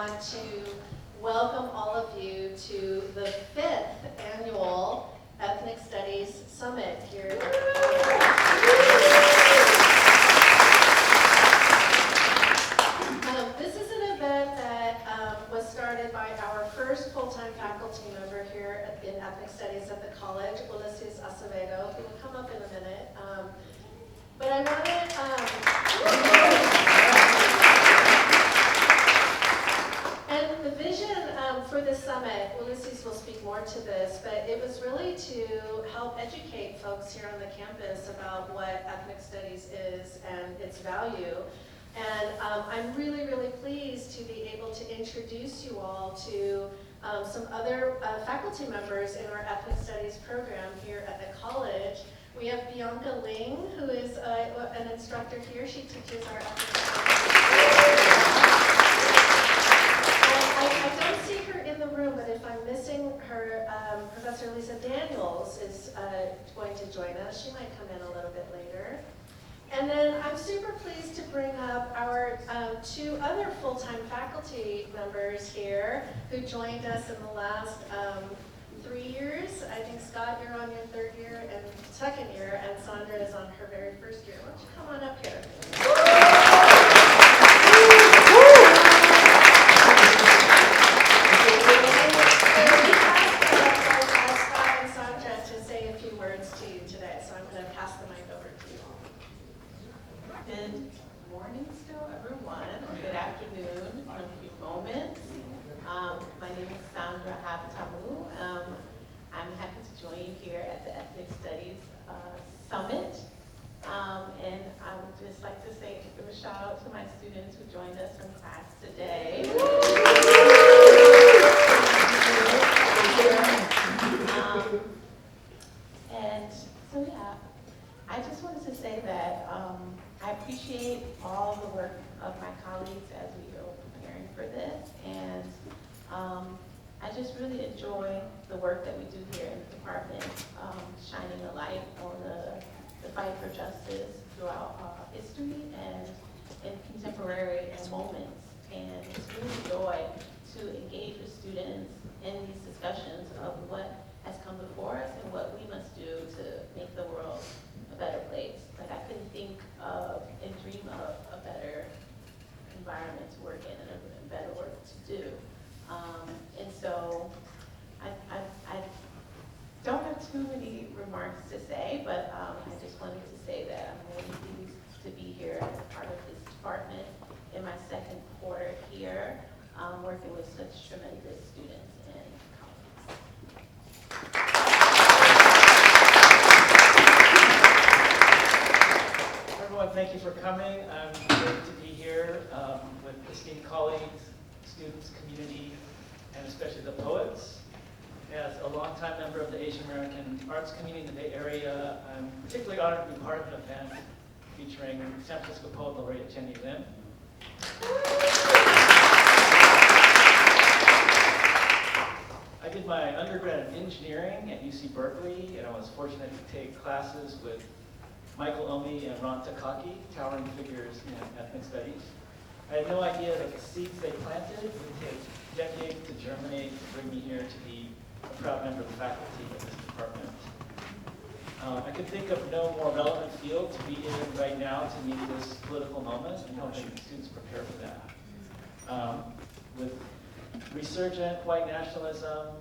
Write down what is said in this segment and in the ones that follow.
want to welcome all of you to the 5th Annual Ethnic Studies Summit here at the college. This is an event that was started by our first full-time faculty member here in Ethnic Studies at the college, Ulysses Acevedo, who will come up in a minute. But I wanted, and the vision for this summit, Ulysses will speak more to this, but it was really to help educate folks here on the campus about what ethnic studies is and its value. And I'm really, really pleased to be able to introduce you all to some other faculty members in our ethnic studies program here at the college. We have Bianca Ling, who is an instructor here. She teaches our ethnic studies. I don't see her in the room, but if I'm missing her, Professor Lisa Daniels is going to join us. She might come in a little bit later. And then I'm super pleased to bring up our 2 other full-time faculty members here who joined us in the last 3 years. I think, Scott, you're on your 3rd year and 2nd year, and Sandra is on her very 1st year. Why don't you come on up here? Scott and Sandra to say a few words to you today, so I'm going to pass the mic over to you all. Good morning still, everyone, or good afternoon in a few moments. My name is Sandra Habtamu. I'm happy to join you here at the Ethnic Studies Summit. And I would just like to say, give a shout out to my students who joined us from class today. And so yeah, I just wanted to say that I appreciate all the work of my colleagues as we are preparing for this, and I just really enjoy the work that we do here in the department, shining a light on the fight for justice throughout history and in contemporary moments. And it's really a joy to engage with students in these discussions of what has come before us and what we must do to make the world a better place. Like, I couldn't think of and dream of a better environment to work in and a better work to do. And so I don't have too many remarks to say, but I just wanted to say that I'm really pleased to be here as a part of this department in my 2nd quarter here, working with such tremendous students and colleagues. Everyone, thank you for coming. I'm great to be here with esteemed colleagues, students, community, and especially the poets. As a longtime member of the Asian American arts community in the Bay Area, I'm particularly honored to be part of an event featuring San Francisco Poet Laureate Genny Lim. I did my undergrad in engineering at UC Berkeley, and I was fortunate to take classes with Michael Omi and Ron Takaki, towering figures in ethnic studies. I had no idea that the seeds they planted would take decades to germinate to bring me here to be a proud member of the faculty of this department. I could think of no more relevant field to be in right now to meet this political moment and helping students prepare for that. With resurgent white nationalism,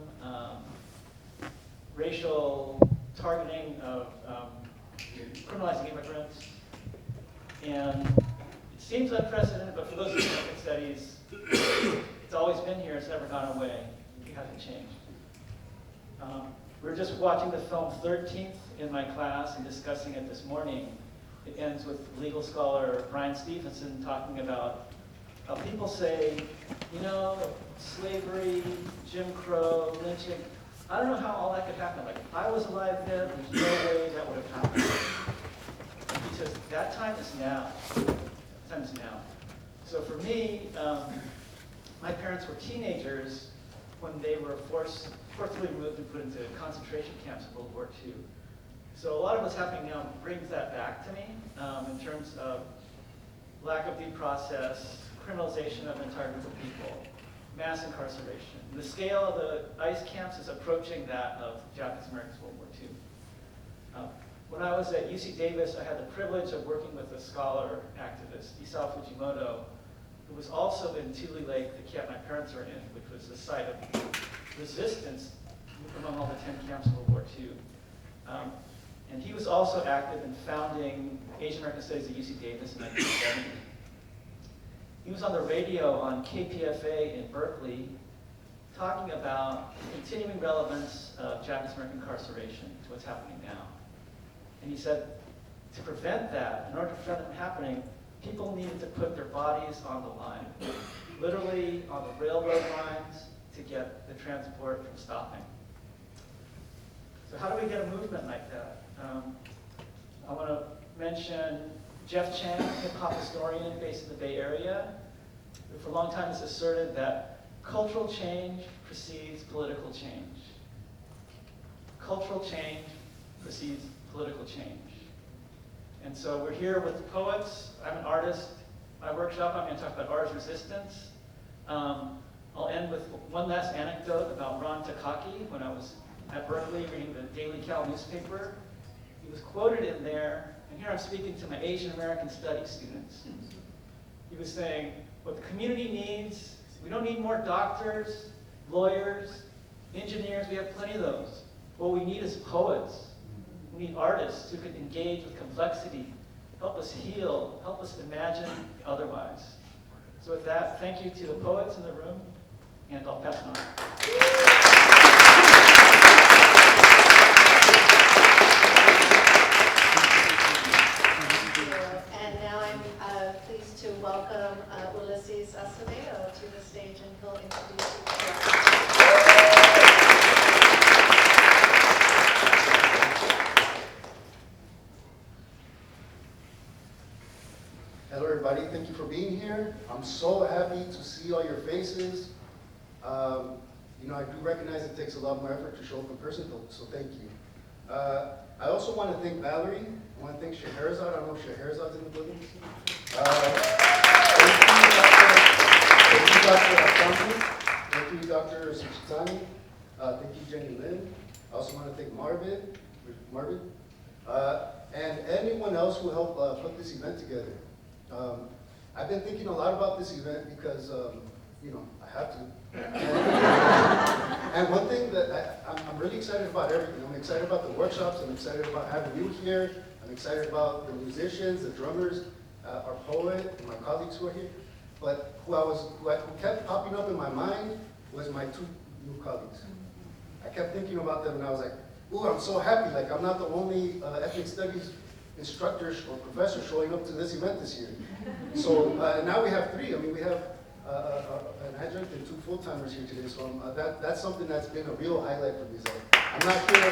racial targeting of criminalizing immigrants, and it seems unprecedented, but for those of you in ethnic studies, it's always been here, it's never gone away, it hasn't changed. We were just watching the film 13th in my class and discussing it this morning. It ends with legal scholar Brian Stevenson talking about how people say, you know, slavery, Jim Crow, lynching, I don't know how all that could happen. Like, if I was alive then, there's no way that would have happened. He says, that time is now. That time is now. So for me, my parents were teenagers when they were forcibly removed and put into concentration camps in World War II. So a lot of what's happening now brings that back to me in terms of lack of due process, criminalization of an entire group of people. mass incarceration. The scale of the ICE camps is approaching that of Japanese Americans World War II. When I was at UC Davis, I had the privilege of working with a scholar activist, Isao Fujimoto, who was also in Tule Lake, the camp my parents were in, which was the site of resistance among all the 10 camps of World War II. And he was also active in founding Asian American Studies at UC Davis in 1970. He was on the radio on KPFA in Berkeley talking about the continuing relevance of Japanese American incarceration to what's happening now. And he said, to prevent that, in order to prevent it from happening, people needed to put their bodies on the line, literally on the railroad lines to get the transport from stopping. So how do we get a movement like that? I want to mention Jeff Chang, hip-hop historian based in the Bay Area, who for a long time has asserted that cultural change precedes political change. Cultural change precedes political change. And so we're here with poets. I'm an artist. My workshop, I'm going to talk about artist resistance. I'll end with one last anecdote about Ron Takaki. When I was at Berkeley reading the Daily Cal newspaper, he was quoted in there, and here I'm speaking to my Asian American Studies students. He was saying, what the community needs, we don't need more doctors, lawyers, engineers, we have plenty of those. What we need is poets. We need artists who can engage with complexity, help us heal, help us imagine otherwise. So with that, thank you to the poets in the room, and I'll pass it on. And now I'm pleased to welcome Ulysses Acevedo to the stage, and he'll introduce you to us. Hello everybody, thank you for being here. I'm so happy to see all your faces. I do recognize it takes a lot more effort to show up in person, so thank you. I also want to thank Valerie. I want to thank Scheherazade. I don't know if Scheherazade's in the building. Thank you, Dr. Asami. Thank you, Dr. Suchitani. Thank you, Genny Lim. I also want to thank Marvin, and anyone else who helped put this event together. I've been thinking a lot about this event because, I have to. And one thing that I'm really excited about everything. I'm excited about the workshops. I'm excited about having you here. I'm excited about the musicians, the drummers, our poet, and my colleagues who are here. But who kept popping up in my mind was my two new colleagues. I kept thinking about them, and I was like, ooh, I'm so happy. Like, I'm not the only ethnic studies instructor or professor showing up to this event this year. So now we have three. I mean, we have an adjunct and two full-timers here today. So that's something that's been a real highlight for me. So I'm not sure.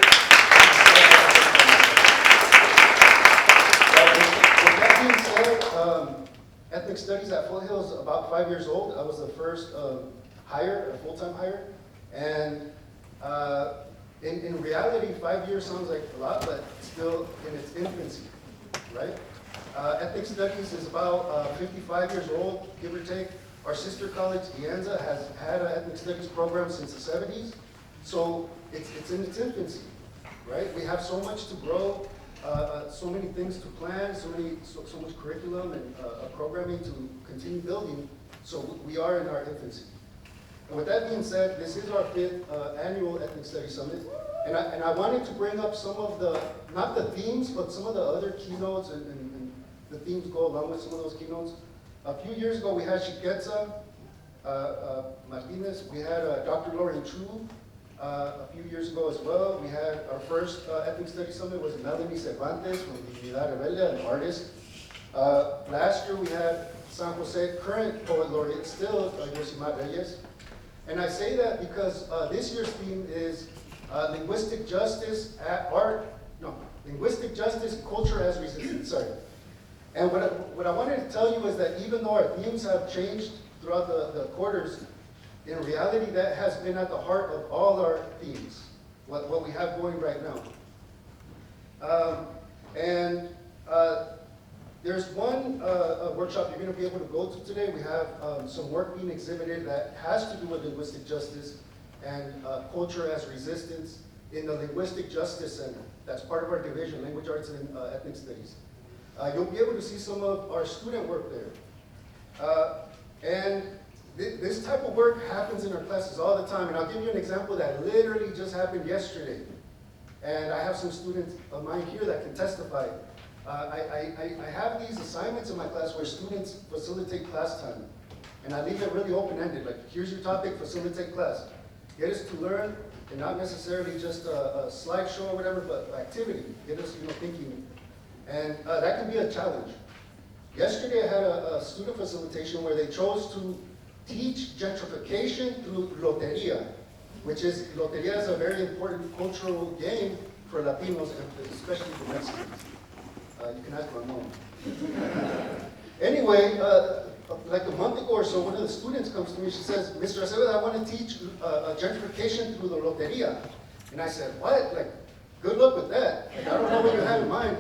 With that being said, ethnic studies at Foothill is about 5 years old. I was the first hire, a full-time hire. And in reality, 5 years sounds like a lot, but still in its infancy, right? Ethnic studies is about 55 years old, give or take. Our sister college, Ianza, has had an ethnic studies program since the 70s. So it's in its infancy, right? We have so much to grow, so many things to plan, so much curriculum and programming to continue building. So we are in our infancy. And with that being said, this is our 5th annual Ethnic Studies Summit. And I wanted to bring up some of the, not the themes, but some of the other keynotes, and the themes go along with some of those keynotes. A few years ago, we had Shiketsa Martinez. We had Dr. Lauren Chu a few years ago as well. We had our first Ethnic Studies Summit was Melanie Cervantes from Dignidad Rebelde, an artist. Last year, we had San Jose current Poet Laureate, still Yosimar Reyes. And I say that because this year's theme is linguistic justice, linguistic justice, culture as resistance, sorry. And what I wanted to tell you is that even though our themes have changed throughout the quarters, in reality that has been at the heart of all our themes, what we have going right now. There's one workshop you're going to be able to go to today. We have some work being exhibited that has to do with linguistic justice and culture as resistance in the Linguistic Justice Center. That's part of our division, Language Arts and Ethnic Studies. You'll be able to see some of our student work there. And this type of work happens in our classes all the time. And I'll give you an example that literally just happened yesterday. And I have some students of mine here that can testify. I have these assignments in my class where students facilitate class time. And I leave it really open-ended, like, here's your topic, facilitate class. Get us to learn, and not necessarily just a slideshow or whatever, but activity. Get us, thinking. And that can be a challenge. Yesterday I had a student facilitation where they chose to teach gentrification through loteria, which is, loteria is a very important cultural game for Latinos, and especially for Mexicans. You can ask my mom. Anyway, like a month ago or so, one of the students comes to me, she says, Mr. Acevedo, I want to teach gentrification through the loteria. And I said, what? Like, good luck with that. Like, I don't know what you have in mind.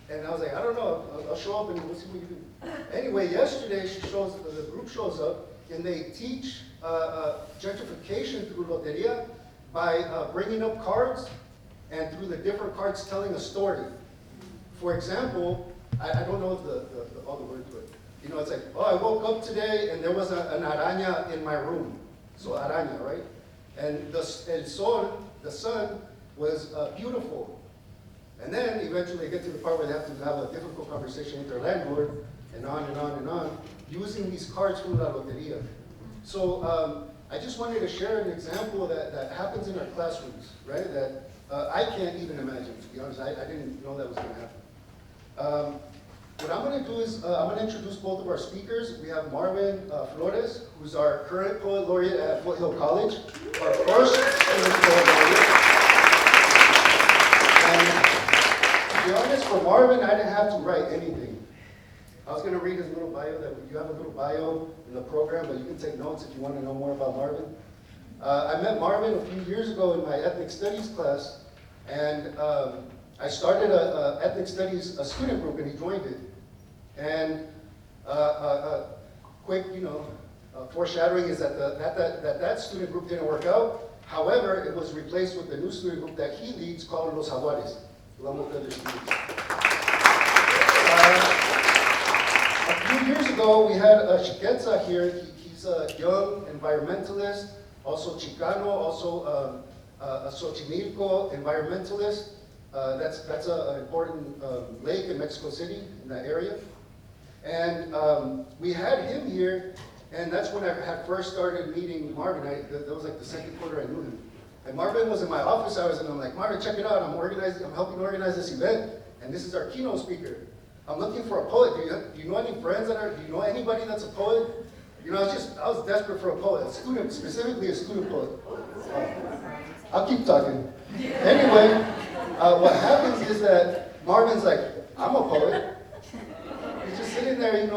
And I was like, I don't know, I'll show up and we'll see what you do. Anyway, yesterday the group shows up and they teach gentrification through loteria by bringing up cards and through the different cards telling a story. For example, I don't know all the words to it. It's like, oh, I woke up today and there was an araña in my room. So araña, right? And el sol, the sun, was beautiful. And then eventually they get to the part where they have to have a difficult conversation with their landlord, and on and on and on, using these cards from La Loteria. So I just wanted to share an example that happens in our classrooms, right? That I can't even imagine, to be honest. I didn't know that was going to happen. What I'm going to do is I'm going to introduce both of our speakers. We have Marvin Flores, who's our current Poet Laureate at Foothill College, our first current Poet Laureate. And to be honest, for Marvin, I didn't have to write anything. I was going to read his little bio. You have a little bio in the program, but you can take notes if you want to know more about Marvin. I met Marvin a few years ago in my ethnic studies class, and I started a ethnic studies student group, and he joined it. And quick, foreshadowing is that that student group didn't work out. However, it was replaced with the new student group that he leads called Los Jaguares, along with other students. A few years ago, we had Chiquetza here. He's a young environmentalist, also Chicano, also a Xochimilco environmentalist. That's an important lake in Mexico City, in that area. And we had him here, and that's when I had first started meeting Marvin. That was like the second quarter I knew him. And Marvin was in my office hours, and I'm like, Marvin, check it out. I'm helping organize this event, and this is our keynote speaker. I'm looking for a poet. Do you know any friends do you know anybody that's a poet? I was desperate for a poet, a student, specifically a student poet. I'll keep talking. Anyway, what happens is that Marvin's like, I'm a poet. He's just sitting there, in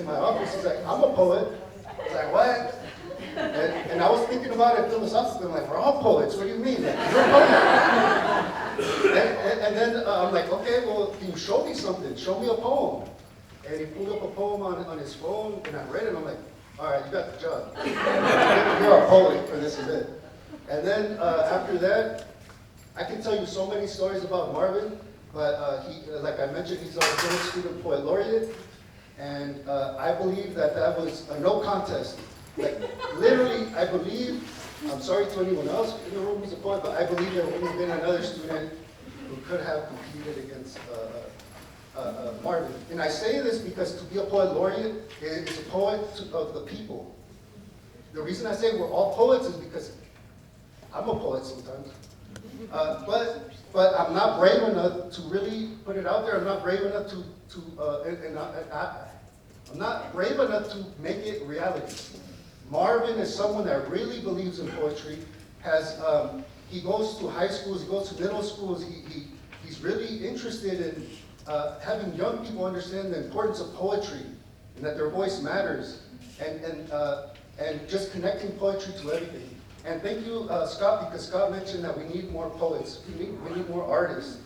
my office. He's like, I'm a poet. I was like, what? And I was thinking about it philosophically. I'm like, we're all poets. What do you mean? Like, you're a poet. And then I'm like, okay, well, can you show me something? Show me a poem. And he pulled up a poem on his phone, and I read it, and I'm like, all right, you got the job. You're a poet for this event. And then after that, I can tell you so many stories about Marvin, but he, like I mentioned, he's our current student poet laureate, and I believe that was a no contest. Like, literally, I believe, I'm sorry to anyone else in the room who's a poet, but I believe there would have been another student who could have competed against Marvin. And I say this because to be a poet laureate is a poet of the people. The reason I say we're all poets is because I'm a poet sometimes. But I'm not brave enough to really put it out there. I'm not brave enough I'm not brave enough to make it reality. Marvin is someone that really believes in poetry. He goes to high schools, he goes to middle schools. He's really interested in having young people understand the importance of poetry and that their voice matters, and just connecting poetry to everything. And thank you, Scott, because Scott mentioned that we need more poets. We need more artists.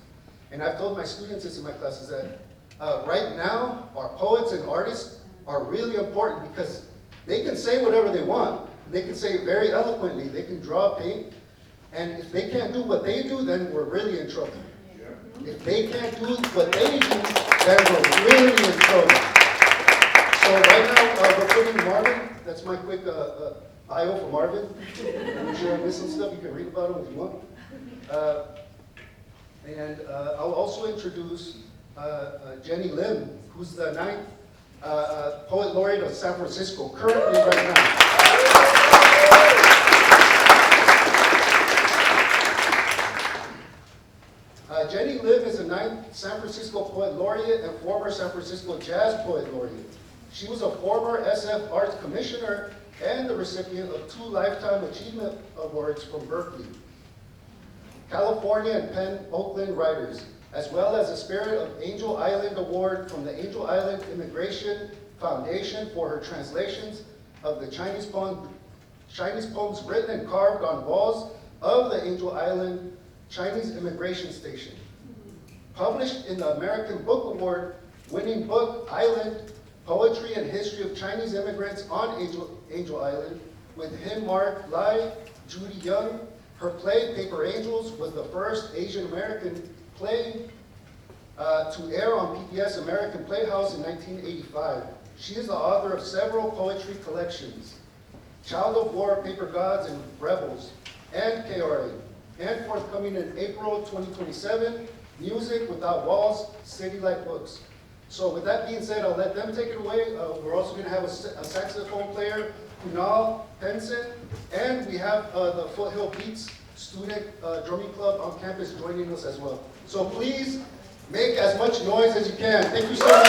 And I've told my students this in my classes that right now, our poets and artists are really important because they can say whatever they want. They can say it very eloquently. They can draw, paint. And if they can't do what they do, then we're really in trouble. If they can't do what they do, then we're really in trouble. So right now, we're putting Marvin. That's my quick bio for Marvin. I'm sure I'm missing stuff. You can read about him if you want. And I'll also introduce Genny Lim, who's the 9th Poet Laureate of San Francisco, currently right now. Genny Lim is a 9th San Francisco Poet Laureate and former San Francisco Jazz Poet Laureate. She was a former SF Arts Commissioner and the recipient of 2 Lifetime Achievement Awards from Berkeley, California and Penn Oakland writers, as well as a Spirit of Angel Island Award from the Angel Island Immigration Foundation for her translations of the Chinese poems written and carved on walls of the Angel Island Chinese Immigration Station. Published in the American Book Award winning book, Island, Poetry and History of Chinese Immigrants on Angel Island, with Him Mark Lai, Judy Young. Her play, Paper Angels, was the first Asian American play to air on PBS American Playhouse in 1985. She is the author of several poetry collections, Child of War, Paper Gods, and Rebels, and KRA. And forthcoming in April 2027, Music Without Walls, City Like Books. So with that being said, I'll let them take it away. We're also going to have a saxophone player, Kunal Penson, and we have the Foothill Beats Student Drumming Club on campus joining us as well. So please make as much noise as you can. Thank you so much.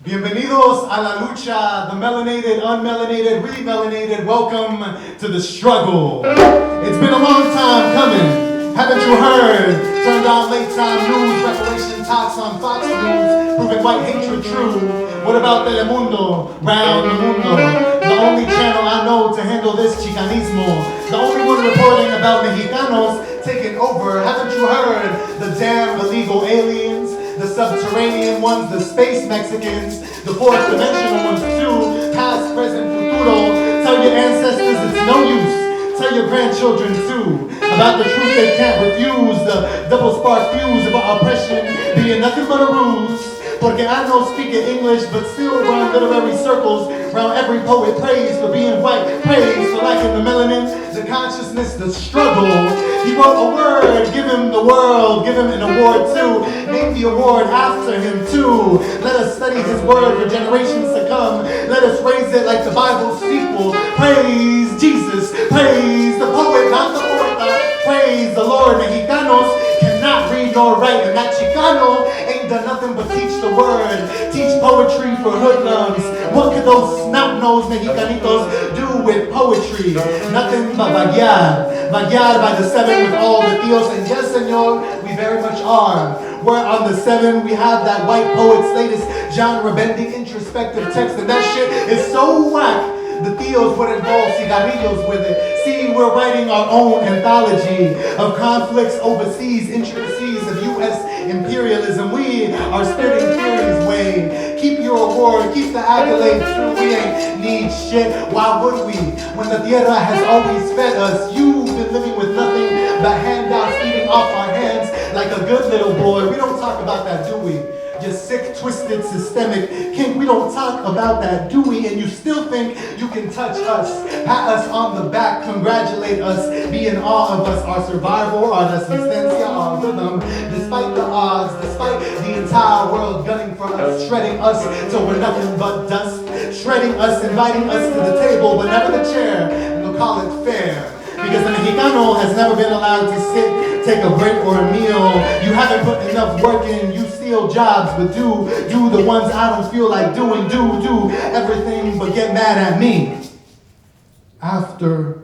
Bienvenidos a la lucha, the melanated, unmelanated, remelanated. Welcome to the struggle. It's been a long time coming. Haven't you heard? Turned on late time news, reparation talks on Fox News, proving white hatred true. What about Telemundo? Round the mundo. The only channel I know to handle this chicanismo. The only one reporting about Mexicanos taking over. Haven't you heard? The damn illegal aliens. The subterranean ones, the space Mexicans, the fourth dimensional ones too, past, present, futuro. Tell your ancestors it's no use. Tell your grandchildren too, about the truth they can't refuse, the double spark fuse of our oppression being nothing but a ruse. Porque I know speaking English, but still run literary circles round every poet praised for being white, praised for lacking the melanin, the consciousness, the struggle. He wrote a word, give him the world, give him an award too. Name the award after him too. Let us study his word for generations to come. Let us raise it like the Bible's sequel. Praise Jesus, praise the poet, not the poeta. Praise the Lord. Mexicanos cannot read nor write, and that Chicano ain't done nothing but teach the word. Teach poetry for hoodlums. What could those snot-nosed Mexicanitos do with poetry? Nothing but vaguear. Vaguear by the 7 with all the tios. And yes, senor, we very much are. We're on the 7. We have that white poet's latest genre-bending introspective text. And that shit is so whack. The tios would involve cigarrillos with it. See, we're writing our own anthology of conflicts overseas, intricacies of U.S. imperialism. We are spitting theories, Wayne. Keep your award, keep the accolades true. We ain't need shit. Why would we? When the tierra has always fed us. You've been living with nothing but handouts eating off our hands like a good little boy. We don't talk about that, do we? Your sick, twisted, systemic kink. We don't talk about that, do we? And you still think you can touch us, pat us on the back, congratulate us, be in awe of us, our survival, our resistencia, our rhythm, despite the odds, despite the entire world gunning for us, shredding us till we're nothing but dust, shredding us, inviting us to the table, but never the chair, and they'll call it fair. Because the Mexicano has never been allowed to sit, take a break or a meal. You haven't put enough work in, you steal jobs, but do the ones I don't feel like doing, do everything but get mad at me. After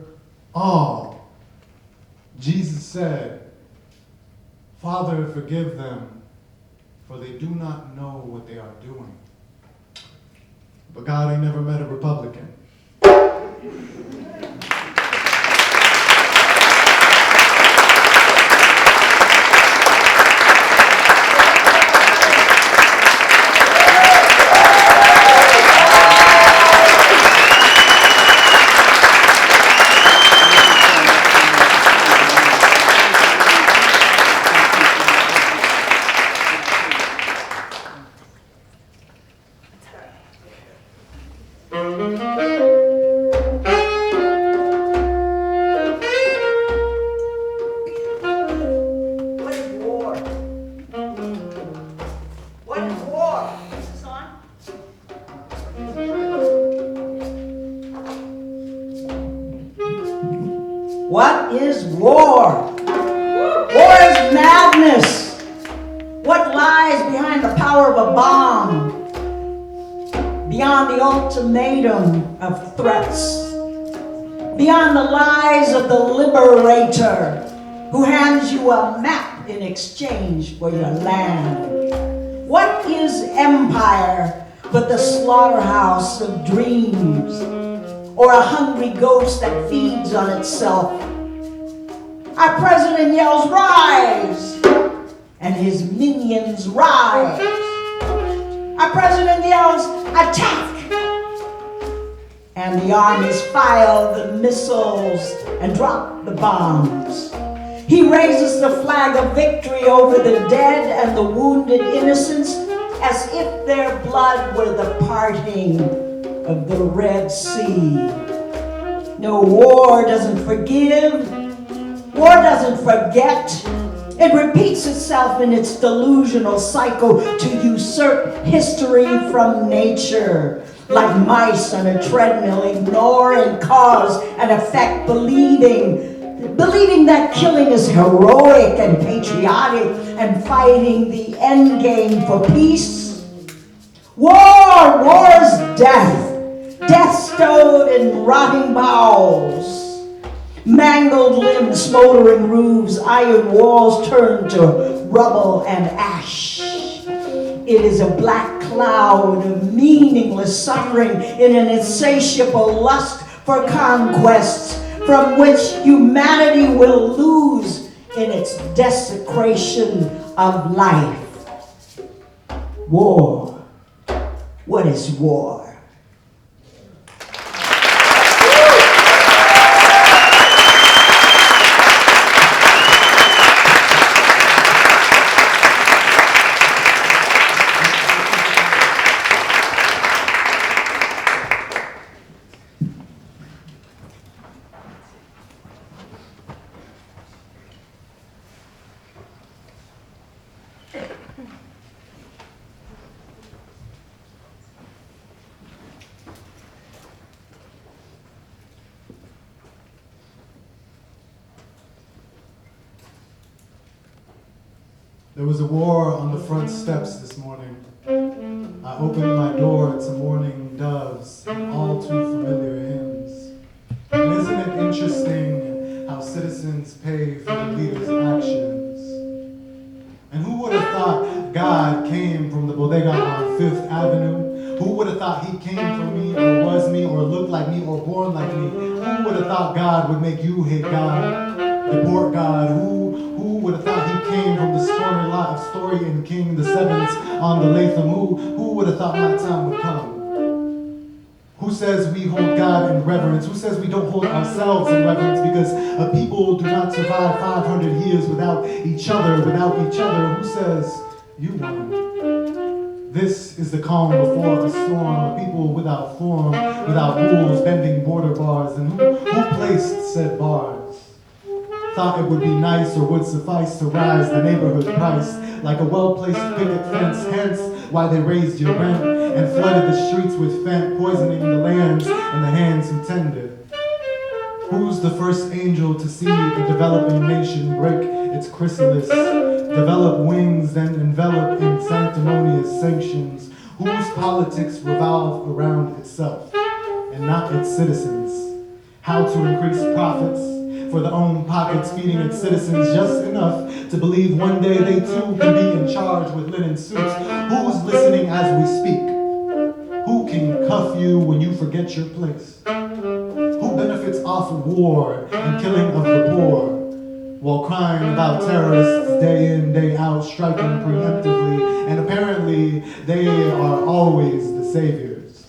all, Jesus said, Father, forgive them, for they do not know what they are doing. But God ain't never met a Republican. What is war? War is madness. What lies behind the power of a bomb? Beyond the ultimatum of threats? Beyond the lies of the liberator who hands you a map in exchange for your land? What is empire but the slaughterhouse of dreams? Or a hungry ghost that feeds on itself? Our president yells, rise! And his minions rise. Our president yells, attack! And the armies file the missiles and drop the bombs. He raises the flag of victory over the dead and the wounded innocents as if their blood were the parting of the Red Sea. No, war doesn't forgive. War doesn't forget. It repeats itself in its delusional cycle to usurp history from nature. Like mice on a treadmill, ignore and cause and effect, believing that killing is heroic and patriotic and fighting the end game for peace. War is death. Death stowed in rotting bowels, mangled limbs, smoldering roofs, iron walls turned to rubble and ash. It is a black cloud of meaningless suffering in an insatiable lust for conquests from which humanity will lose in its desecration of life. War. What is war? There was a war on the front steps this morning. I opened my door to morning doves and all too familiar hymns. And isn't it interesting how citizens pay for the leaders' actions? And who would have thought God came from the bodega on 5th Avenue? Who would have thought he came from me or was me or looked like me or born like me? Who would have thought God would make you hate God, deport God? Who would have thought he came from the story in King the Seventh on the Latham? Who would have thought my time would come? Who says we hold God in reverence? Who says we don't hold ourselves in reverence because a people do not survive 500 years without each other, Who says you won? This is the calm before a storm, a people without form, without rules, bending border bars. And who placed said bars? Thought it would be nice or would suffice to rise the neighborhood price like a well-placed picket fence, hence why they raised your rent and flooded the streets with fent, poisoning the lands and the hands who tended. Who's the first angel to see the developing nation break its chrysalis, develop wings, then envelop in sanctimonious sanctions? Whose politics revolve around itself and not its citizens? How to increase profits for their own pockets, feeding its citizens just enough to believe one day they too can be in charge with linen suits. Who's listening as we speak? Who can cuff you when you forget your place? Who benefits off of war and killing of the poor, while crying about terrorists day in, day out, striking preemptively, and apparently they are always the saviors,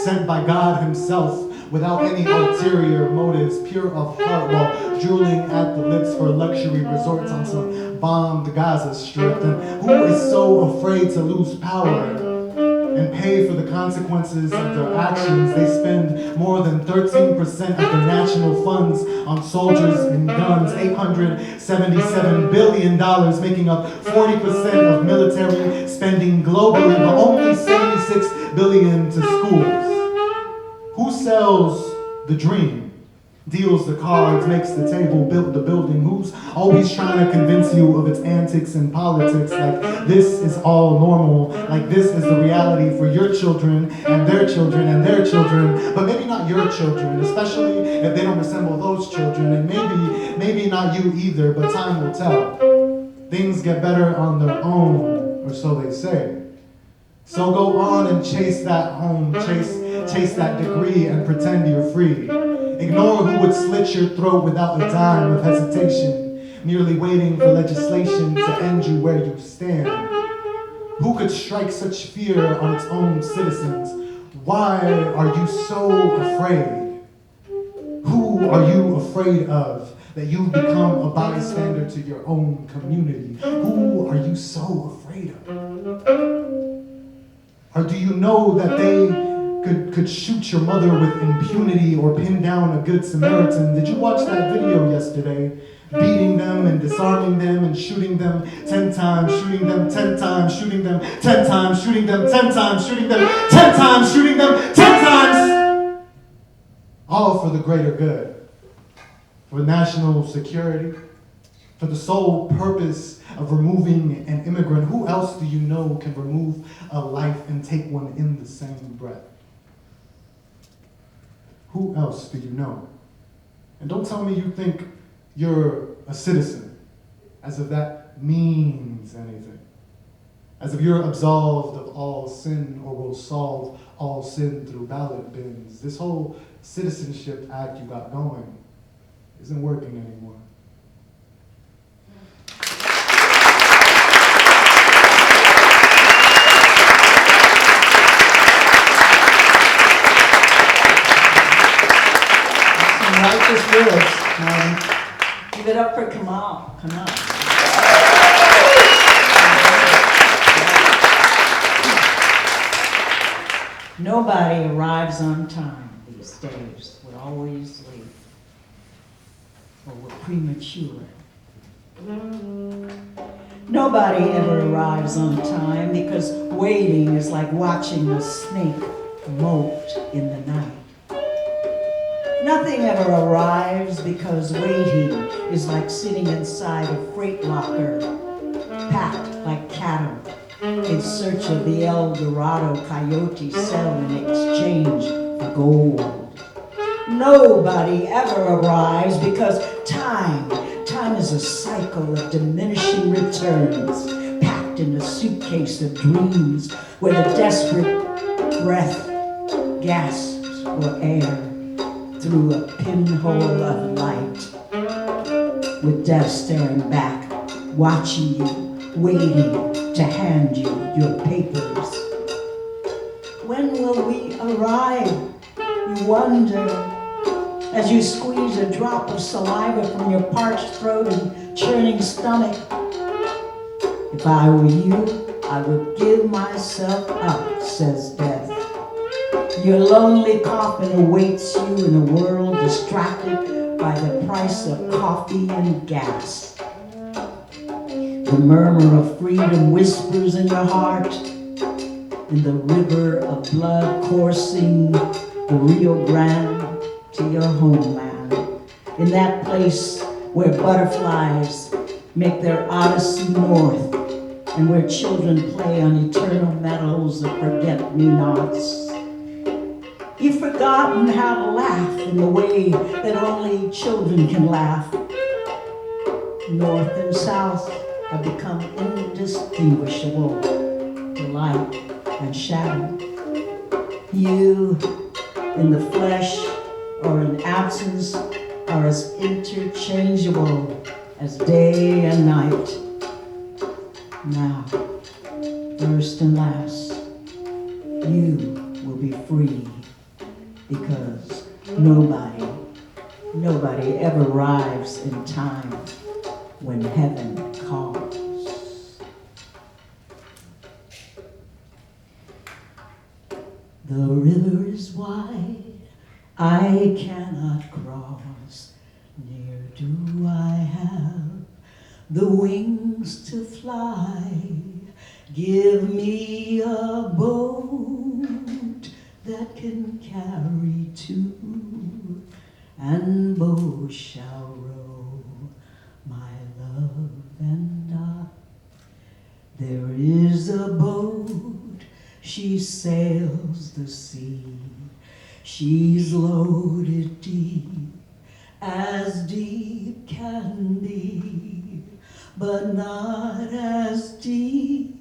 sent by God himself without any ulterior motives, pure of heart, while drooling at the lips for luxury resorts on some bombed Gaza Strip. And who is so afraid to lose power and pay for the consequences of their actions? They spend more than 13% of their national funds on soldiers and guns, $877 billion, making up 40% of military spending globally, but only $76 billion to schools. Who sells the dream, deals the cards, makes the table, built the building? Who's always trying to convince you of its antics and politics, like this is all normal, like this is the reality for your children and their children and their children, but maybe not your children, especially if they don't resemble those children, and maybe not you either, but time will tell. Things get better on their own, or so they say. So go on and chase that home, chase that degree and pretend you're free. Ignore who would slit your throat without a dime of hesitation, merely waiting for legislation to end you where you stand. Who could strike such fear on its own citizens? Why are you so afraid? Who are you afraid of that you've become a bystander to your own community? Who are you so afraid of? Or do you know that they could shoot your mother with impunity or pin down a good Samaritan? Did you watch that video yesterday? Beating them and disarming them and shooting them 10 times, shooting them 10 times, shooting them 10 times, shooting them 10 times, shooting them 10 times, shooting them 10 times. All for the greater good, for national security, for the sole purpose of removing an immigrant. Who else do you know can remove a life and take one in the same breath? Who else do you know? And don't tell me you think you're a citizen, as if that means anything. As if you're absolved of all sin or will solve all sin through ballot bins. This whole citizenship act you got going isn't working anymore. Righteous words. Give it up for Kamal. Kamal. Nobody arrives on time these days. We're always late. Or we're premature. Nobody ever arrives on time because waiting is like watching a snake molt in the night. Nothing ever arrives because waiting is like sitting inside a freight locker, packed like cattle, in search of the El Dorado coyote sell in exchange for gold. Nobody ever arrives because time is a cycle of diminishing returns, packed in a suitcase of dreams where the desperate breath gasps for air through a pinhole of light, with death staring back, watching you, waiting to hand you your papers. When will we arrive? You wonder, as you squeeze a drop of saliva from your parched throat and churning stomach. If I were you, I would give myself up, says death. Your lonely coffin awaits you in a world distracted by the price of coffee and gas. The murmur of freedom whispers in your heart, in the river of blood coursing the Rio Grande to your homeland. In that place where butterflies make their odyssey north, and where children play on eternal meadows of forget-me-nots. You've forgotten how to laugh in the way that only children can laugh. North and south have become indistinguishable, the light and shadow. You, in the flesh or in absence, are as interchangeable as day and night. Now, first and last, you will be free, because nobody ever arrives in time when heaven calls. The river is wide, I cannot cross, near do I have the wings to fly. Give me a boat that can carry two, and both shall row, my love and I. There is a boat, she sails the sea. She's loaded deep, as deep can be, but not as deep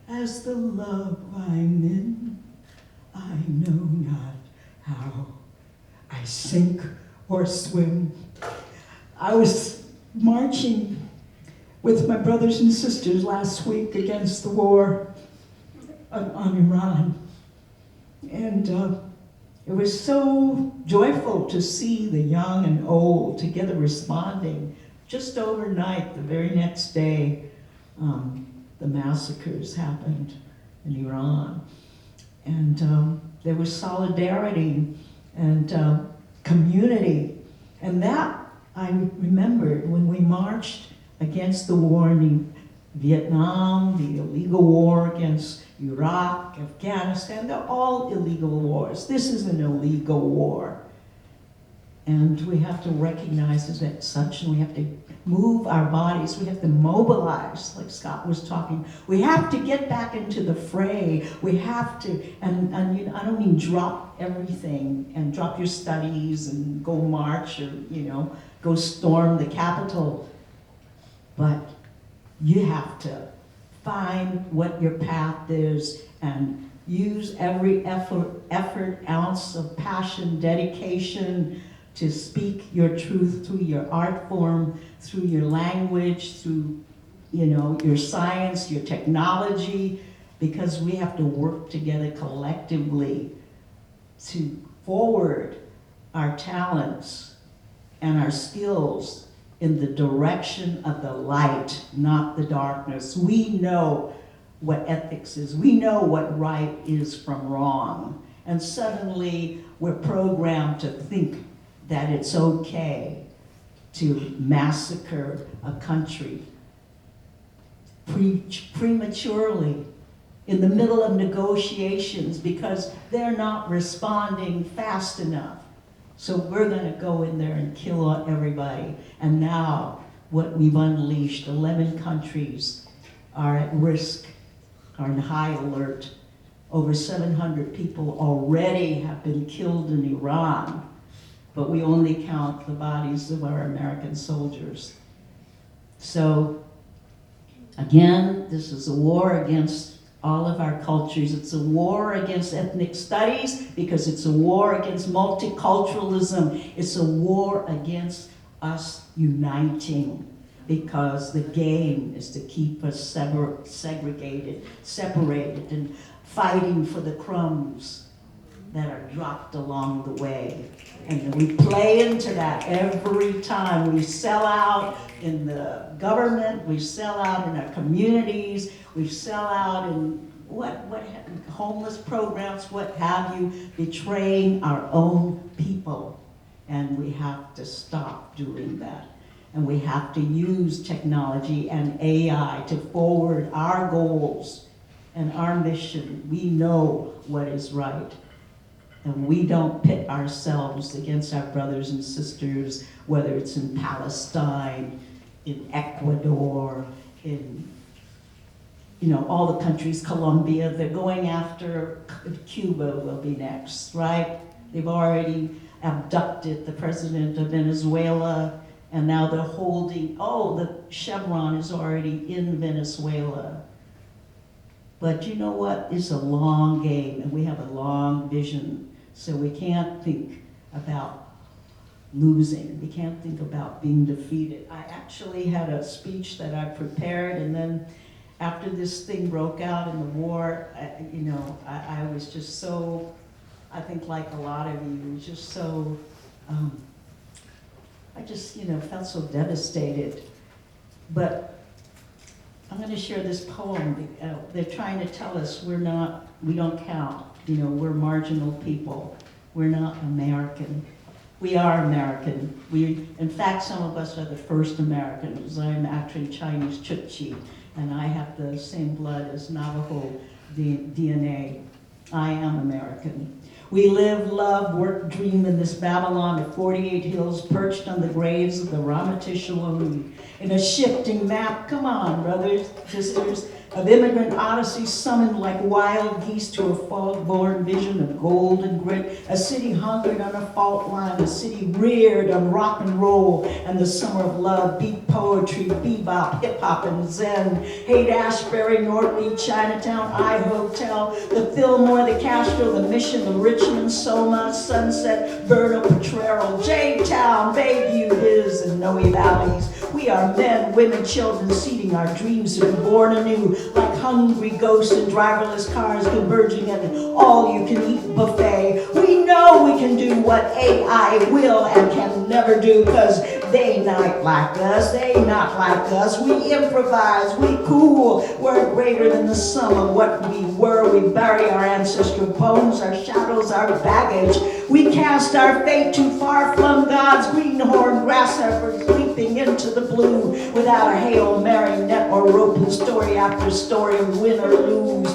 as the love I'm in. I know not how I sink or swim. I was marching with my brothers and sisters last week against the war on Iran. And it was so joyful to see the young and old together responding. Just overnight, the very next day, the massacres happened in Iran. And there was solidarity and community. And that I remembered when we marched against the war in Vietnam, the illegal war against Iraq, Afghanistan. They're all illegal wars. This is an illegal war. And we have to recognize it as such, and we have to move our bodies. We have to mobilize, like Scott was talking. We have to get back into the fray. We have to, and you know, I don't mean drop everything and drop your studies and go march or, you know, go storm the Capitol. But you have to find what your path is and use every effort, ounce of passion, dedication, to speak your truth through your art form, through your language, through, you know, your science, your technology, because we have to work together collectively to forward our talents and our skills in the direction of the light, not the darkness. We know what ethics is. We know what right is from wrong. And suddenly we're programmed to think that it's okay to massacre a country prematurely in the middle of negotiations because they're not responding fast enough. So we're going to go in there and kill everybody. And now what we've unleashed, 11 countries are at risk, are in high alert. Over 700 people already have been killed in Iran. But we only count the bodies of our American soldiers. So, again, this is a war against all of our cultures. It's a war against ethnic studies because it's a war against multiculturalism. It's a war against us uniting because the game is to keep us segregated, separated, and fighting for the crumbs that are dropped along the way. And we play into that every time. We sell out in the government, we sell out in our communities, we sell out in homeless programs, what have you, betraying our own people. And we have to stop doing that. And we have to use technology and AI to forward our goals and our mission. We know what is right. And we don't pit ourselves against our brothers and sisters, whether it's in Palestine, in Ecuador, in all the countries, Colombia. They're going after Cuba will be next, right? They've already abducted the president of Venezuela, and now they're holding, the Chevron is already in Venezuela. But you know what? It's a long game, and we have a long vision. So we can't think about losing. We can't think about being defeated. I actually had a speech that I prepared, and then after this thing broke out in the war, I was just so, I think like a lot of you, just so, I just, felt so devastated. But I'm going to share this poem. They're trying to tell us we don't count. We're marginal people. We're not American. We are American. In fact, some of us are the first Americans. I'm actually Chinese Chukchi, and I have the same blood as Navajo DNA. I am American. We live, love, work, dream in this Babylon of 48 hills perched on the graves of the Ramatish in a shifting map. Come on, brothers, sisters, of immigrant odyssey summoned like wild geese to a fog-born vision of gold and grit. A city hungered on a fault line, a city reared on rock and roll and the summer of love, beat poetry, bebop, hip-hop, and zen. Haight-Ashbury, North Beach, Chinatown, I-Hotel, the Fillmore, the Castro, the Mission, the Richmond, Soma, Sunset, Berto, Potrero, J-Town, Bayview, Biz, and Noe Valleys. We are men, women, children, seeding our dreams to be born anew, like hungry ghosts in driverless cars converging at an all-you-can-eat buffet. We know we can do what AI will and can never do, because they not like us, they not like us. We improvise, we cool, we're greater than the sum of what we were. We bury our ancestral bones, our shadows, our baggage. We cast our fate to far-flung gods, greenhorn grasshoppers leaping into the blue without a Hail Mary, net or rope, and story after story, win or lose.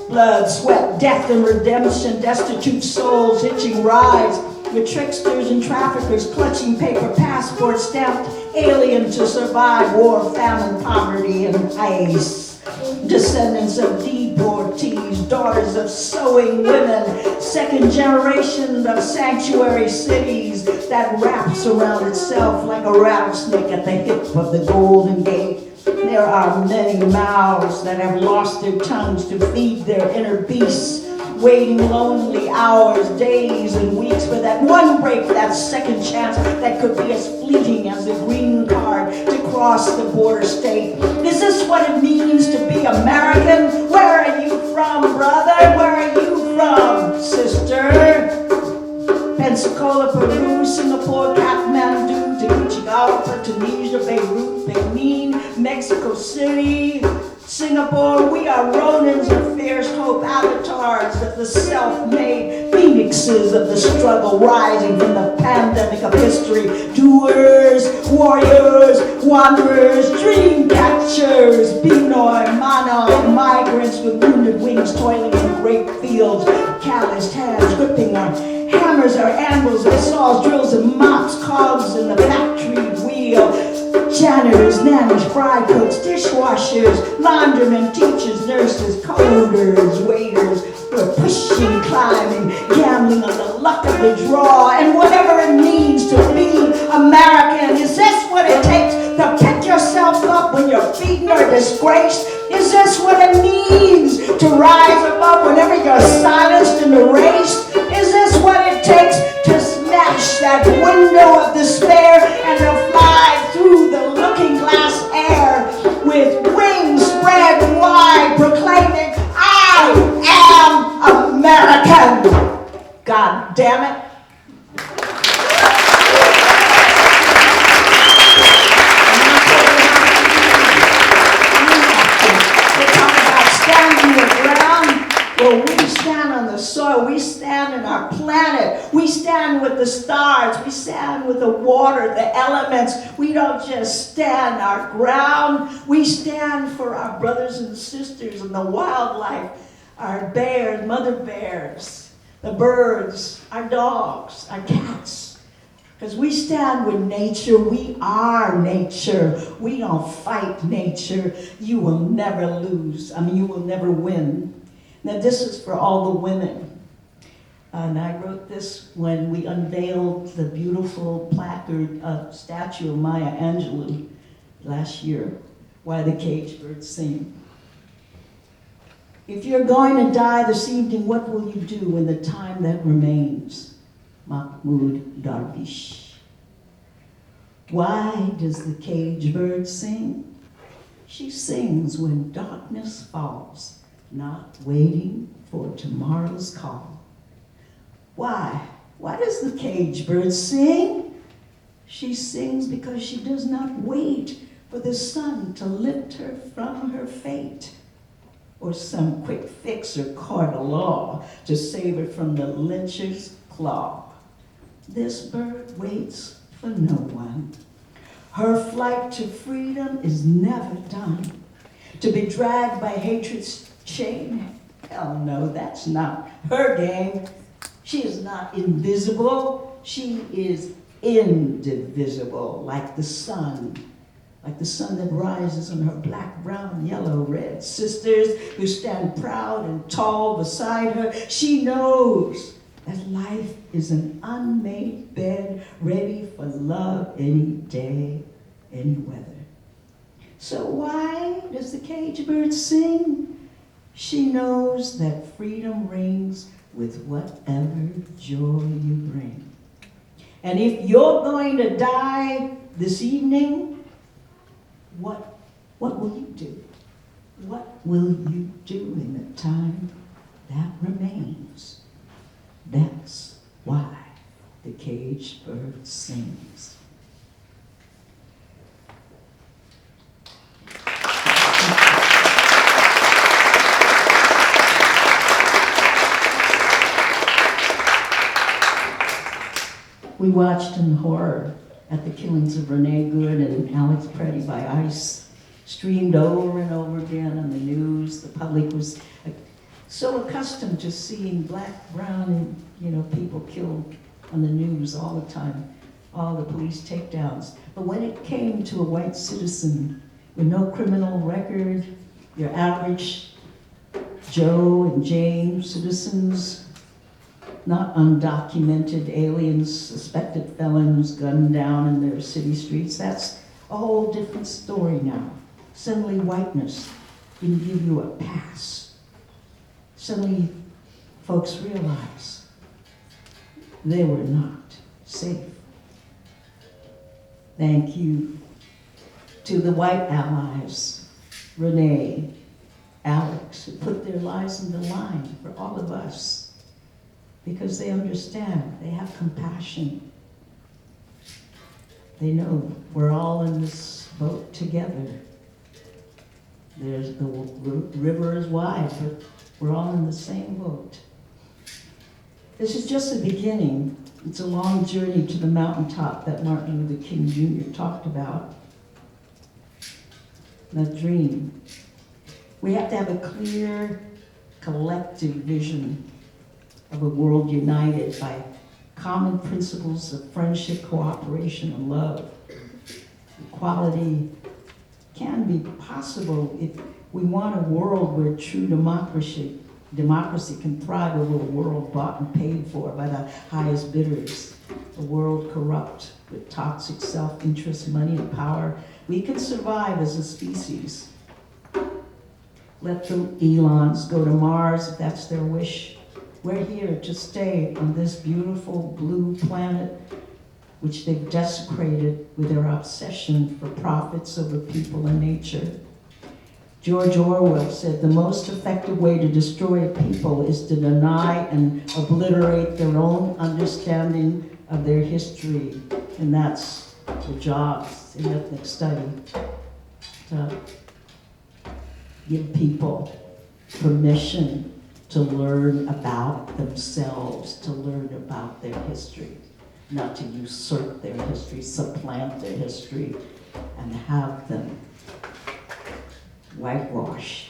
Blood, sweat, death, and redemption, destitute souls hitching rides with tricksters and traffickers clutching paper passports stamped alien to survive war, famine, poverty, and ice. Descendants of deportees, daughters of sewing women, second generation of sanctuary cities that wraps around itself like a rattlesnake at the hip of the Golden Gate. There are many mouths that have lost their tongues to feed their inner beasts, waiting lonely hours, days, and weeks for that one break, that second chance that could be as fleeting as a green card to cross the border state. Is this what it means to be American? Where are you from, brother? Where are you from, sister? Pensacola, Peru, Singapore, Kathmandu, Tegucigalpa, Tunisia, Beirut, Benin, Mexico City, Singapore. We are Ronins of fierce hope, avatars of the self-made, phoenixes of the struggle, rising from the pandemic of history. Doers, warriors, wanderers, dream catchers, Pinoy, Manoi, migrants with wounded wings toiling in great fields, calloused hands gripping our hammers, our anvils, our saws, drills, and mops, cogs in the factory wheel. Janitors, nannies, fry cooks, dishwashers, laundrymen, teachers, nurses, coders, waiters. We're pushing, climbing, gambling on the luck of the draw, and whatever it means to be American. Is this what it takes to pick yourself up when you're beaten or disgraced? Is this what it means to rise above whenever you're silenced and erased? Is this what it takes to smash that window of despair and to fly through the looking glass air with wings spread wide, proclaiming, I am American? God damn it. stand with the stars. We stand with the water, the elements. We don't just stand our ground. We stand for our brothers and sisters and the wildlife, our bears, mother bears, the birds, our dogs, our cats. Because we stand with nature. We are nature. We don't fight nature. You will never lose. You will never win. Now, this is for all the women. And I wrote this when we unveiled the beautiful placard statue of Maya Angelou last year, Why the Caged Birds Sing. If you're going to die this evening, what will you do in the time that remains? Mahmoud Darwish. Why does the caged bird sing? She sings when darkness falls, not waiting for tomorrow's call. Why? Why does the caged bird sing? She sings because she does not wait for the sun to lift her from her fate, or some quick fix or court of law to save her from the lyncher's claw. This bird waits for no one. Her flight to freedom is never done. To be dragged by hatred's chain? Hell no, that's not her game. She is not invisible. She is indivisible, like the sun that rises on her black, brown, yellow, red sisters who stand proud and tall beside her. She knows that life is an unmade bed ready for love any day, any weather. So why does the caged bird sing? She knows that freedom rings with whatever joy you bring. And if you're going to die this evening, what will you do? What will you do in the time that remains? That's why the caged bird sings. We watched in horror at the killings of Renee Good and Alex Preddy by ICE, streamed over and over again on the news. The public was so accustomed to seeing black, brown, and people killed on the news all the time, all the police takedowns. But when it came to a white citizen with no criminal record, your average Joe and Jane citizens, not undocumented aliens, suspected felons gunned down in their city streets, that's a whole different story now. Suddenly whiteness didn't give you a pass. Suddenly folks realize they were not safe. Thank you to the white allies, Renee, Alex, who put their lives on the line for all of us because they understand, they have compassion. They know we're all in this boat together. The river is wide, but we're all in the same boat. This is just the beginning. It's a long journey to the mountaintop that Martin Luther King Jr. talked about. That dream. We have to have a clear, collective vision of a world united by common principles of friendship, cooperation, and love. Equality can be possible if we want a world where true democracy can thrive over a world bought and paid for by the highest bidders, a world corrupt with toxic self-interest, money, and power. We can survive as a species. Let the Elons go to Mars if that's their wish. We're here to stay on this beautiful blue planet, which they've desecrated with their obsession for profits over people and nature. George Orwell said the most effective way to destroy a people is to deny and obliterate their own understanding of their history. And that's the jobs in ethnic study, to give people permission to learn about themselves, to learn about their history. not to usurp their history, supplant their history, and have them whitewash.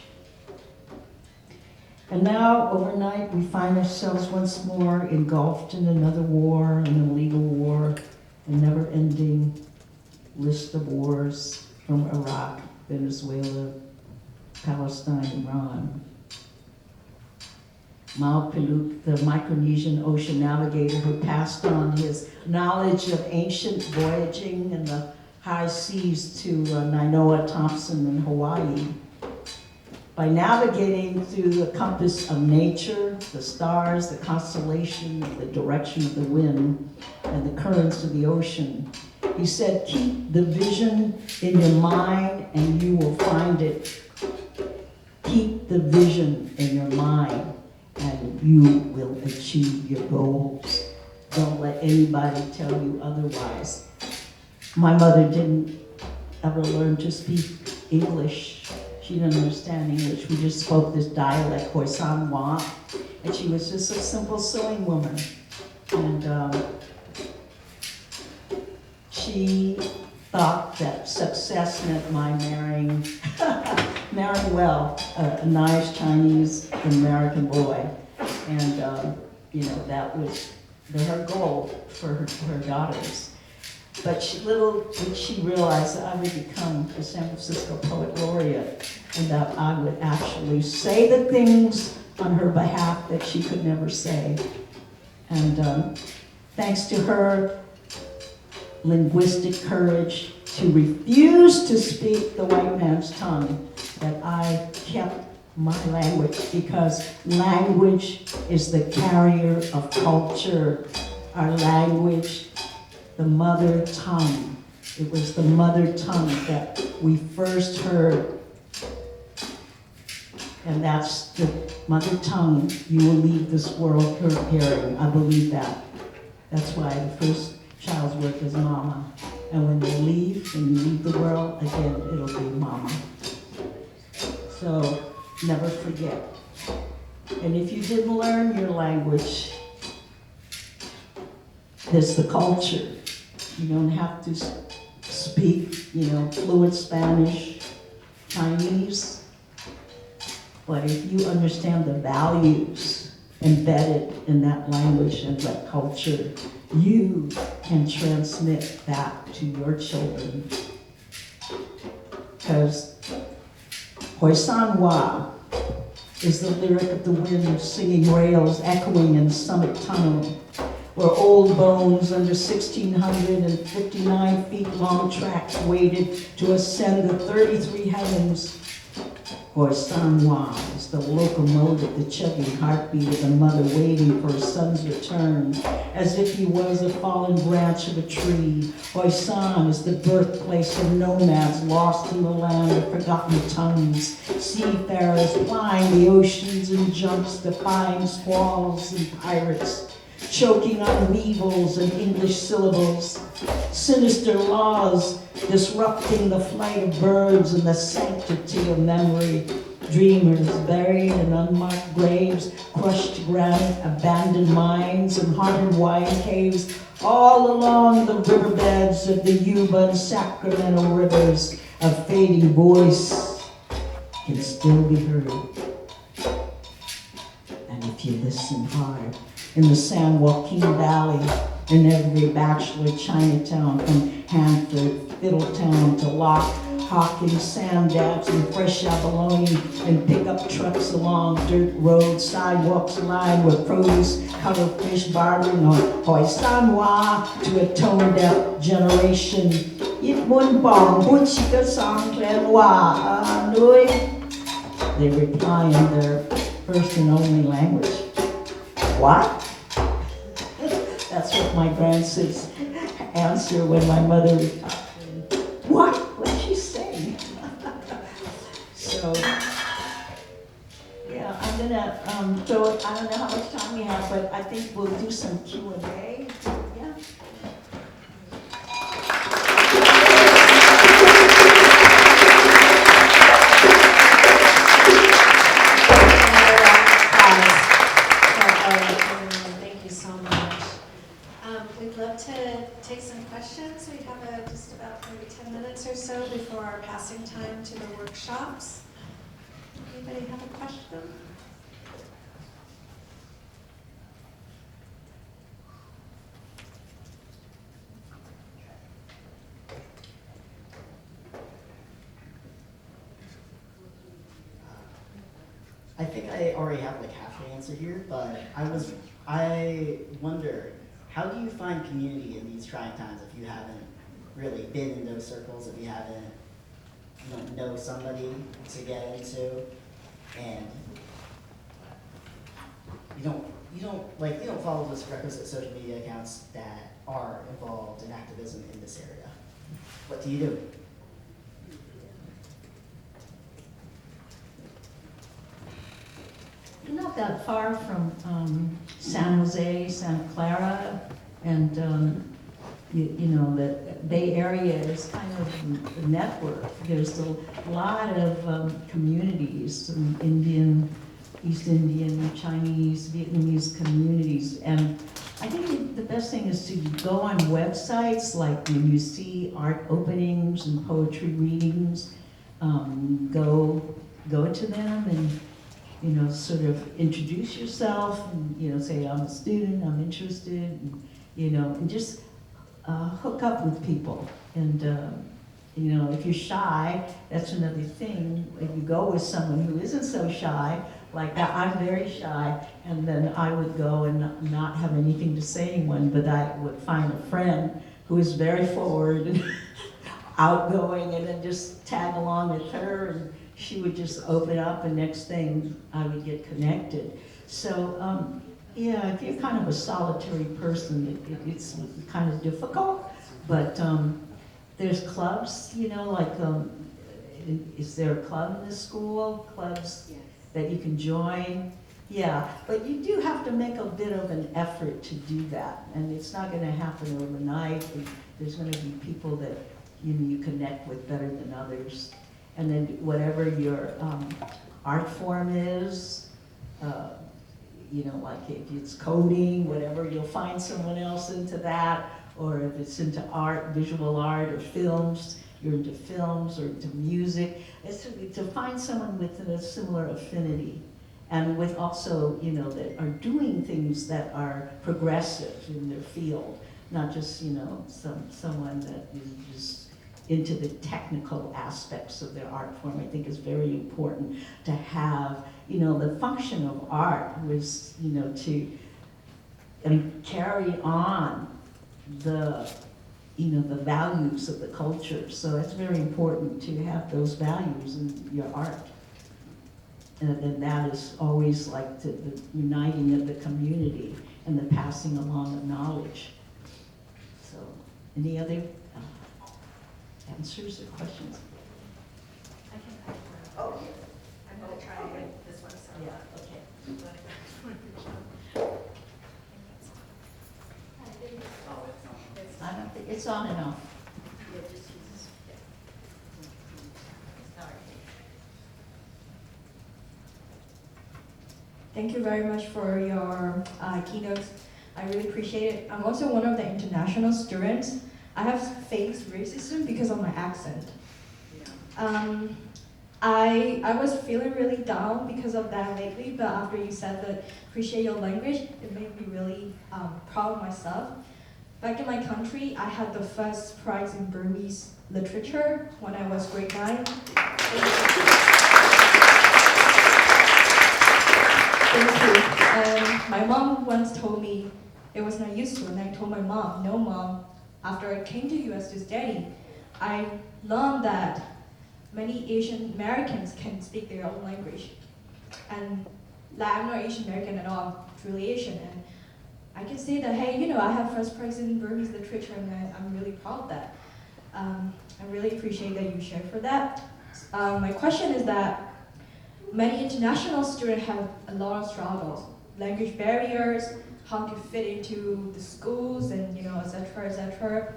And now, overnight, we find ourselves once more engulfed in another war, an illegal war, a never-ending list of wars from Iraq, Venezuela, Palestine, Iran. Mao Piluk, the Micronesian ocean navigator who passed on his knowledge of ancient voyaging in the high seas to Nainoa Thompson in Hawaii. By navigating through the compass of nature, the stars, the constellation, the direction of the wind, and the currents of the ocean, he said, keep the vision in your mind and you will find it. Keep the vision in your mind and you will achieve your goals. Don't let anybody tell you otherwise. My mother didn't ever learn to speak English. She didn't understand English. We just spoke this dialect, Khoisan-Wa, and she was just a simple sewing woman. And she thought that success meant my marrying well, a nice Chinese American boy. And, that was her goal for her daughters. But little did she realize that I would become the San Francisco Poet Laureate and that I would actually say the things on her behalf that she could never say. And thanks to her linguistic courage to refuse to speak the white man's tongue, that I kept my language, because language is the carrier of culture. Our language, the mother tongue. It was the mother tongue that we first heard. And that's the mother tongue you will leave this world hearing. I believe that. That's why the first child's work is mama. And when they leave, when you leave the world, again, it'll be mama. So never forget. And if you didn't learn your language, there's the culture. You don't have to speak, fluent Spanish, Chinese. But if you understand the values embedded in that language and that culture, you can transmit that to your children. Because Khoisan-Wa is the lyric of the wind singing rails echoing in Summit Tunnel, where old bones under 1,659 feet long tracks waited to ascend the 33 heavens. Khoisan-Wa is the locomotive, the chugging heartbeat of the mother waiting for her son's return, as if he was a fallen branch of a tree. Khoisan is the birthplace of nomads lost in the land of forgotten tongues, seafarers plying the oceans in jumps, defying squalls and pirates, choking on weevils and English syllables, sinister laws disrupting the flight of birds and the sanctity of memory, dreamers buried in unmarked graves, crushed granite, abandoned mines, and haunted wine caves, all along the riverbeds of the Yuba and Sacramento rivers. A fading voice can still be heard. And if you listen hard, in the San Joaquin Valley, in every bachelor Chinatown, from Hanford, Fiddletown to Lock, Hawkins, sand dabs, and fresh abalone, and pickup trucks along dirt roads, sidewalks lined with produce, colored fish bartering on Khoisan-Wa to a tone-deaf generation. It mun bong bun chika song clan wa nui. They reply in their first and only language. What? That's what my grandsons answer when my mother, what? What did she say? So, yeah, I'm gonna, so I don't know how much time we have, but I think we'll do some Q&A. Yeah. We'd love love to take some questions. We have just about maybe 10 minutes or so before our passing time to the workshops. Anybody have a question? I think I already have like half the answer here, but I wonder, how do you find community in these trying times if you haven't really been in those circles, if you haven't, you don't know somebody to get into, and you don't follow those requisite social media accounts that are involved in activism in this area. What do you do? You're not that far from San Jose, Santa Clara, and you know, the Bay Area is kind of a network. There's a lot of communities, some Indian, East Indian, Chinese, Vietnamese communities, and I think the best thing is to go on websites, like when you see art openings and poetry readings, go to them and, you know, sort of introduce yourself and, you know, say, I'm a student, I'm interested, and, you know, and just hook up with people. And, you know, if you're shy, that's another thing. If you go with someone who isn't so shy, like that, I'm very shy, and then I would go and not have anything to say to anyone, but I would find a friend who is very forward and outgoing, and then just tag along with her, and she would just open up, and next thing I would get connected. So, yeah, if you're kind of a solitary person, it's kind of difficult, but there's clubs, you know, like, is there a club in the school? Clubs that you can join? Yeah, but you do have to make a bit of an effort to do that, and it's not gonna happen overnight. And there's gonna be people that, you know, you connect with better than others. And then whatever your art form is, you know, like if it's coding, whatever, you'll find someone else into that, or if it's into art, visual art, or films, you're into films, or into music. It's to find someone with a similar affinity, and with also, you know, that are doing things that are progressive in their field, not just, you know, someone that is just into the technical aspects of their art form. I think is very important to have, you know, the function of art was, you know, to carry on the, you know, the values of the culture. So it's very important to have those values in your art. And that is always like the uniting of the community and the passing along of knowledge. So, any other answers or questions? I can pack one. Oh, I'm going to try this one. So yeah, okay. I don't think it's on and off. Thank you very much for your keynotes. I really appreciate it. I'm also one of the international students. I have faced racism because of my accent. I was feeling really down because of that lately, but after you said that appreciate your language, it made me really proud of myself. Back in my country, I had the first prize in Burmese literature when I was grade 9. Thank you. And my mom once told me it was not used to, and I told my mom, no mom, after I came to US to study, I learned that many Asian Americans can speak their own language. And like, I'm not Asian American at all, I'm truly Asian. And I can say that, hey, you know, I have first prize in Burmese literature, and I'm really proud of that. I really appreciate that you shared for that. My question is that many international students have a lot of struggles, language barriers, how to fit into the schools, and, you know, et cetera, et cetera.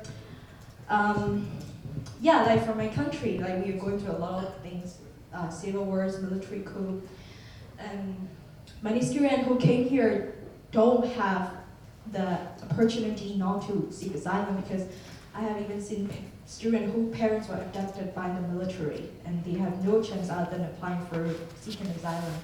Yeah, like for my country, like we are going through a lot of things, civil wars, military coup, and many students who came here don't have the opportunity not to seek asylum, because I have even seen students whose parents were abducted by the military and they have no chance other than applying for seeking asylum.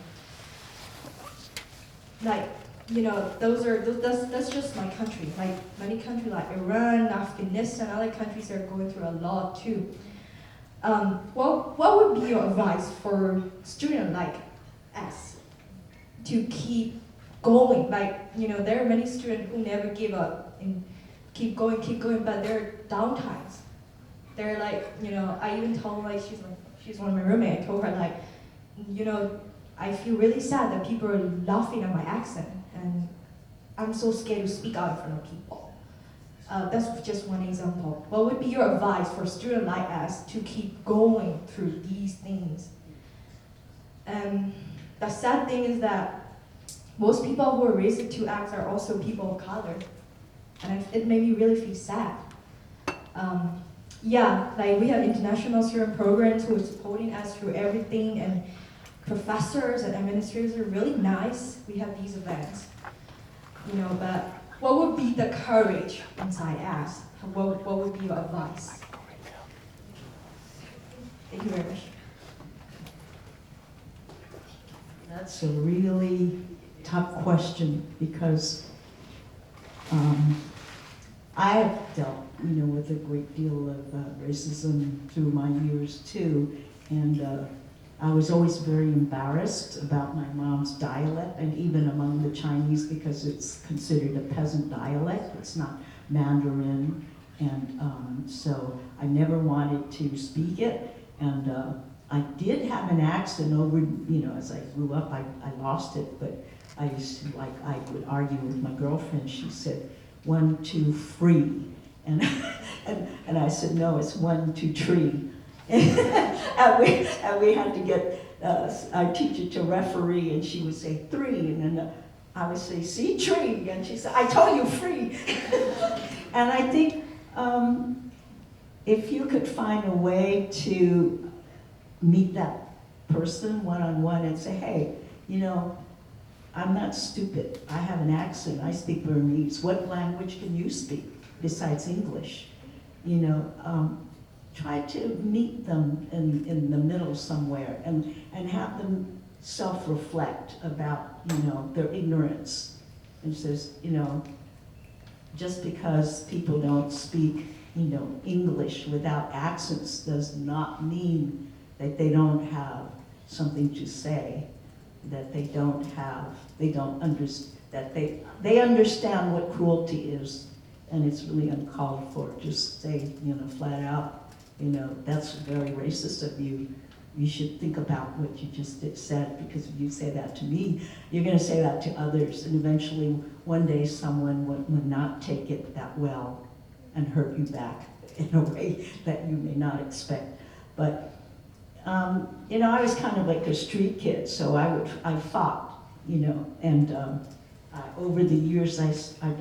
Like, you know, that's just my country. Like many countries like Iran, Afghanistan, other countries are going through a lot too. What would be your advice for students like us to keep going? Like, you know, there are many students who never give up and keep going, but there are downtimes. They're like, you know, I even told like she's one of my roommates. I told her like, you know, I feel really sad that people are laughing at my accent, and I'm so scared to speak out in front of people. That's just one example. What would be your advice for students like us to keep going through these things? And the sad thing is that most people who are raised to act are also people of color, and it made me really feel sad. Yeah, like we have international student programs who are supporting us through everything, and professors and administrators are really nice. We have these events, you know, but what would be the courage inside us? What would be your advice? Thank you very much. That's a really tough question because I've dealt, you know, with a great deal of racism through my years too, and I was always very embarrassed about my mom's dialect, and even among the Chinese, because it's considered a peasant dialect. It's not Mandarin, and so I never wanted to speak it. And I did have an accent over, you know, as I grew up. I lost it, but I used to, like, I would argue with my girlfriend. She said, 1, 2, free, and I said, no, it's 1, 2, tree. and we had to get our teacher to referee, and she would say 3, and then I would say, see, tree, and she said, I told you free. And I think if you could find a way to meet that person one-on-one and say, hey, you know, I'm not stupid. I have an accent. I speak Burmese. What language can you speak besides English? You know, try to meet them in the middle somewhere and have them self-reflect about, you know, their ignorance. And says, you know, just because people don't speak, you know, English without accents does not mean that they don't have something to say, that they don't understand, that they understand what cruelty is, and it's really uncalled for. Just say, you know, flat out, you know, that's very racist of you. You should think about what you just said, because if you say that to me, you're going to say that to others, and eventually one day someone would not take it that well and hurt you back in a way that you may not expect. But you know, I was kind of like a street kid, so I fought, you know, and over the years I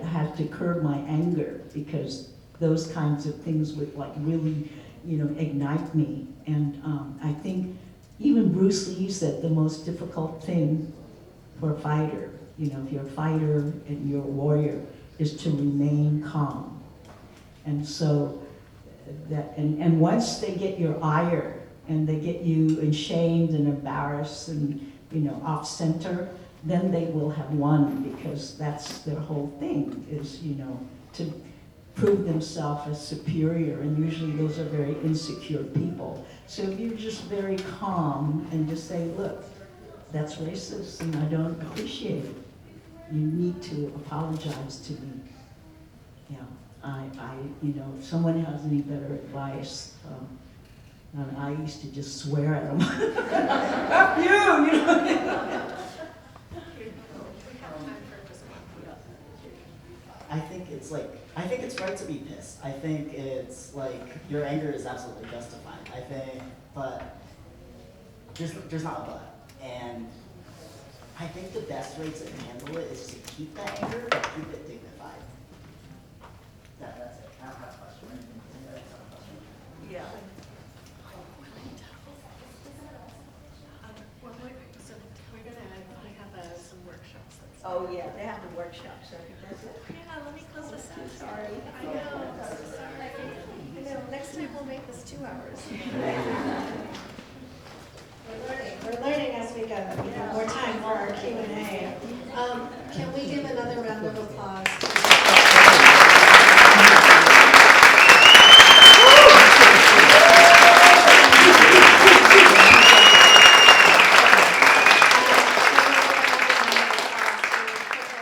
had to curb my anger, because those kinds of things would like really, you know, ignite me. And I think even Bruce Lee said the most difficult thing for a fighter, you know, if you're a fighter and you're a warrior, is to remain calm. And so that, and once they get your ire, and they get you ashamed and embarrassed and, you know, off center, then they will have won, because that's their whole thing, is, you know, to prove themselves as superior, and usually those are very insecure people. So if you're just very calm and just say, look, that's racist and I don't appreciate it, you need to apologize to me. Yeah, you know, if someone has any better advice, and I used to just swear at them. F you, you know. I think it's right to be pissed. I think it's like, your anger is absolutely justified. I think, but there's not a but. And I think the best way to handle it is to keep that anger, but keep it dignified. That's it. I don't have a question. Yeah. So we're gonna have some workshops. Oh, yeah, they have the workshop, so that's it. Yeah, let me close this out. Sorry. I know, I'm so sorry. I know, next time we'll make this 2 hours. We're learning as we go. We have more time for our Q&A. Can we give another round of applause to